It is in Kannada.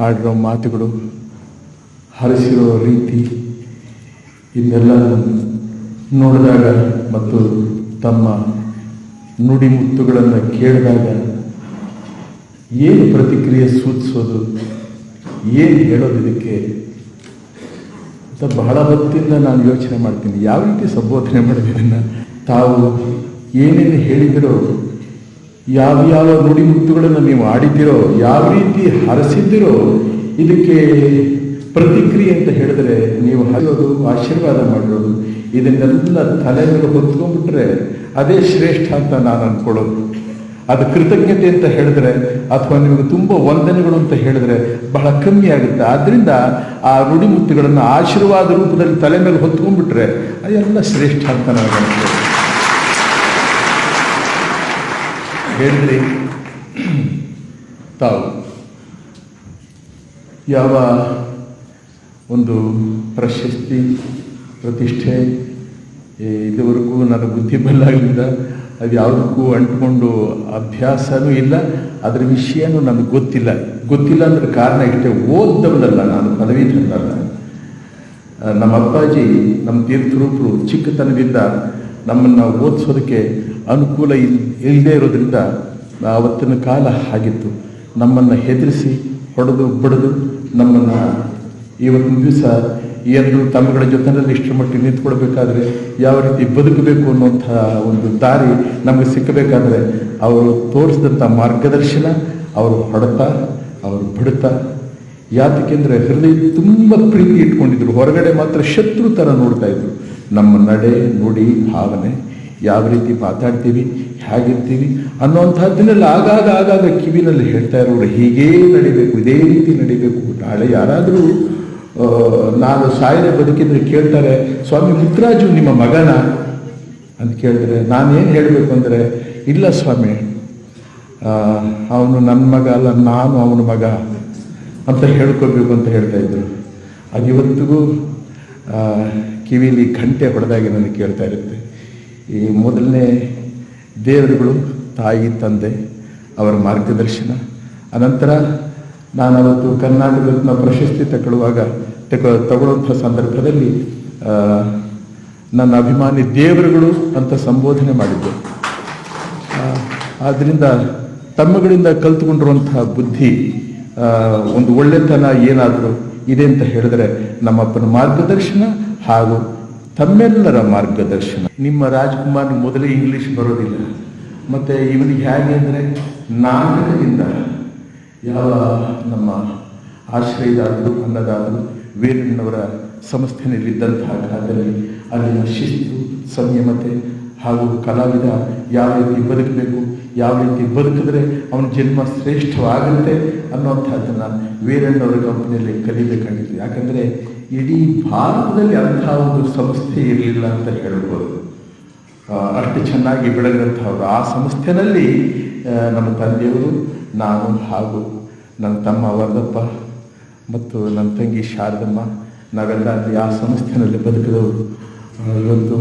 ಆಡಿರೋ ಮಾತುಗಳು, ಹರಿಸಿರೋ ರೀತಿ ಇದನ್ನೆಲ್ಲ ನೋಡಿದಾಗ ಮತ್ತು ತಮ್ಮ ನುಡಿಮುತ್ತುಗಳನ್ನು ಕೇಳಿದಾಗ ಏನು ಪ್ರತಿಕ್ರಿಯೆ ಸೂಚಿಸೋದು, ಏನು ಹೇಳೋದು ಇದಕ್ಕೆ ಅಂತ ಬಹಳ ಹೊತ್ತಿಂದ ನಾನು ಯೋಚನೆ ಮಾಡ್ತೀನಿ. ಯಾವ ರೀತಿ ಸಂಬೋಧನೆ ಮಾಡೋದಿದನ್ನು, ತಾವು ಏನೇನು ಹೇಳಿದಿರೋ, ಯಾವ ನುಡಿಮುತ್ತುಗಳನ್ನು ನೀವು ಆಡಿದ್ದೀರೋ, ಯಾವ ರೀತಿ ಹರಸಿದ್ದೀರೋ, ಇದಕ್ಕೆ ಪ್ರತಿಕ್ರಿಯೆ ಅಂತ ಹೇಳಿದ್ರೆ ನೀವು ಹರಿಯೋದು, ಆಶೀರ್ವಾದ ಮಾಡಿರೋದು, ಇದನ್ನೆಲ್ಲ ತಲೆ ಮೇಲೆ ಹೊತ್ಕೊಂಡ್ಬಿಟ್ರೆ ಅದೇ ಶ್ರೇಷ್ಠ ಅಂತ ನಾನು ಅಂದ್ಕೊಳ್ಳೋದು. ಅದು ಕೃತಜ್ಞತೆ ಅಂತ ಹೇಳಿದ್ರೆ ಅಥವಾ ನಿಮಗೆ ತುಂಬ ವಂದನೆಗಳು ಅಂತ ಹೇಳಿದ್ರೆ ಬಹಳ ಕಮ್ಮಿ ಆಗುತ್ತೆ. ಆದ್ದರಿಂದ ಆ ನುಡಿಮುತ್ತುಗಳನ್ನು ಆಶೀರ್ವಾದ ರೂಪದಲ್ಲಿ ತಲೆ ಮೇಲೆ ಹೊತ್ಕೊಂಡ್ಬಿಟ್ರೆ ಅದೆಲ್ಲ ಶ್ರೇಷ್ಠ ಅಂತ ನಾನು ಅಂದ್ಕೊಳ್ಳೋದು. ಹೇಳಿದ್ರಿ, ತಾವು ಯಾವ ಒಂದು ಪ್ರಶಸ್ತಿ ಪ್ರತಿಷ್ಠೆ ಇದುವರೆಗೂ ನನ್ನ ಬುದ್ಧಿ ಬಲ್ಲಾಗಲಿಲ್ಲ, ಅದು ಯಾವುದಕ್ಕೂ ಅಂಟ್ಕೊಂಡು ಅಭ್ಯಾಸನೂ ಇಲ್ಲ, ಅದರ ವಿಷಯನೂ ನನಗೆ ಗೊತ್ತಿಲ್ಲ ಅಂದರೆ ಕಾರಣ ಇಷ್ಟೇ, ಓದ್ದವನಲ್ಲ ನಾನು, ಪದವೀಧರನಲ್ಲ. ನಮ್ಮ ಅಪ್ಪಾಜಿ, ನಮ್ಮ ತೀರ್ಥರೂಪರು ಚಿಕ್ಕತನದಿಂದ ನಮ್ಮನ್ನು ಓದಿಸೋದಕ್ಕೆ ಅನುಕೂಲ ಇಲ್ಲದೆ ಇರೋದ್ರಿಂದ ಆವತ್ತಿನ ಕಾಲ ಆಗಿತ್ತು. ನಮ್ಮನ್ನು ಹೆದರಿಸಿ ಹೊಡೆದು ಬಡಿದು ನಮ್ಮನ್ನು ಇವತ್ತಿನ ದಿವಸ ಎಲ್ಲರೂ ತಮ್ಮಗಳ ಜೊತೆಯಲ್ಲಿ ಇಷ್ಟರ ಮಟ್ಟಿಗೆ ನಿಂತ್ಕೊಳ್ಬೇಕಾದ್ರೆ ಯಾವ ರೀತಿ ಬದುಕಬೇಕು ಅನ್ನುವಂಥ ಒಂದು ದಾರಿ ನಮಗೆ ಸಿಕ್ಕಬೇಕಾದ್ರೆ ಅವರು ತೋರಿಸಿದಂಥ ಮಾರ್ಗದರ್ಶನ, ಅವರು ಹೊಡೆತ, ಅವರು ಬಡಿತ, ಯಾತಕ್ಕೆಂದರೆ ಹೃದಯ ತುಂಬ ಪ್ರೀತಿ ಇಟ್ಕೊಂಡಿದ್ರು. ಹೊರಗಡೆ ಮಾತ್ರ ಶತ್ರು ಥರ ನೋಡ್ತಾ ಇದ್ರು. ನಮ್ಮ ನಡೆ, ನುಡಿ, ಭಾವನೆ, ಯಾವ ರೀತಿ ಮಾತಾಡ್ತೀವಿ, ಹೇಗಿರ್ತೀವಿ ಅನ್ನುವಂಥದ್ದನ್ನೆಲ್ಲ ಆಗಾಗ ಕಿವಿನಲ್ಲಿ ಹೇಳ್ತಾ ಇರೋರು, ಹೀಗೇ ನಡಿಬೇಕು, ಇದೇ ರೀತಿ ನಡಿಬೇಕು. ನಾಳೆ ಯಾರಾದರೂ ನಾನು ಸಾಯದೆ ಬದುಕಿದ್ರೆ ಕೇಳ್ತಾರೆ, ಸ್ವಾಮಿ ಮುತ್ತರಾಜು ನಿಮ್ಮ ಮಗನ ಅಂತ ಕೇಳಿದ್ರೆ ನಾನೇನು ಹೇಳಬೇಕು ಅಂದರೆ, ಇಲ್ಲ ಸ್ವಾಮಿ, ಅವನು ನನ್ನ ಮಗ ಅಲ್ಲ, ನಾನು ಅವನ ಮಗ ಅಂತ ಹೇಳ್ಕೊಳ್ಬೇಕು ಅಂತ ಹೇಳ್ತಾ ಇದ್ರು. ಅದು ಇವತ್ತಿಗೂ ಕಿವಿಲಿ ಗಂಟೆ ಹೊಡೆದಾಗಿ ನನಗೆ ಕೇಳ್ತಾ ಇರುತ್ತೆ. ಈ ಮೊದಲನೇ ದೇವರುಗಳು, ತಾಯಿ ತಂದೆ, ಅವರ ಮಾರ್ಗದರ್ಶನ. ಅನಂತರ ನಾನು ಅವತ್ತು ಕರ್ನಾಟಕ ರತ್ನ ಪ್ರಶಸ್ತಿ ತಗೊಳ್ಳುವಂಥ ಸಂದರ್ಭದಲ್ಲಿ ನನ್ನ ಅಭಿಮಾನಿ ದೇವರುಗಳು ಅಂತ ಸಂಬೋಧನೆ ಮಾಡಿದ್ದೆ. ಆದ್ದರಿಂದ ತಮ್ಮಗಳಿಂದ ಕಲ್ತುಕೊಂಡಿರುವಂತಹ ಬುದ್ಧಿ, ಒಂದು ಒಳ್ಳೆತನ ಏನಾದರೂ ಇದೆ ಅಂತ ಹೇಳಿದ್ರೆ ನಮ್ಮಪ್ಪನ ಮಾರ್ಗದರ್ಶನ ಹಾಗೂ ತಮ್ಮೆಲ್ಲರ ಮಾರ್ಗದರ್ಶನ. ನಿಮ್ಮ ರಾಜ್ಕುಮಾರ್ ಮೊದಲೇ ಇಂಗ್ಲೀಷ್ ಬರೋದಿಲ್ಲ, ಮತ್ತು ಇವನಿಗೆ ಹೇಗೆ ಅಂದರೆ ನಾಟಕದಿಂದ ಯಾವ ನಮ್ಮ ಆಶ್ರಯದಾದರು, ಅನ್ನದಾದರು ವೀರಣ್ಣವರ ಸಂಸ್ಥೆಯಲ್ಲಿದ್ದಂತಹ ಕಾಲದಲ್ಲಿ ಅಲ್ಲಿನ ಶಿಸ್ತು, ಸಂಯಮತೆ ಹಾಗೂ ಕಲಾವಿದ ಯಾವ ರೀತಿ ಬದುಕಬೇಕು, ಯಾವ ರೀತಿ ಬದುಕಿದ್ರೆ ಅವನ ಜನ್ಮ ಶ್ರೇಷ್ಠವಾಗುತ್ತೆ ಅನ್ನುವಂಥದ್ದನ್ನು ವೀರಣ್ಣವರ ಕಂಪನಿಯಲ್ಲಿ ಕಲಿಬೇಕಾಗಿತ್ತು. ಯಾಕಂದರೆ ಇಡೀ ಭಾರತದಲ್ಲಿ ಅಂಥ ಒಂದು ಸಂಸ್ಥೆ ಇರಲಿಲ್ಲ ಅಂತ ಹೇಳ್ಬೋದು. ಅಷ್ಟು ಚೆನ್ನಾಗಿ ಬೆಳೆದಂಥವ್ರು. ಆ ಸಂಸ್ಥೆಯಲ್ಲಿ ನಮ್ಮ ತಂದೆಯವರು, ನಾನು ಹಾಗೂ ನನ್ನ ತಮ್ಮ ವರದಪ್ಪ ಮತ್ತು ನನ್ನ ತಂಗಿ ಶಾರದಮ್ಮ, ನಾವೆಲ್ಲ ಅಲ್ಲಿ ಆ ಸಂಸ್ಥೆಯಲ್ಲಿ ಬದುಕಿದವರು. ಇವತ್ತು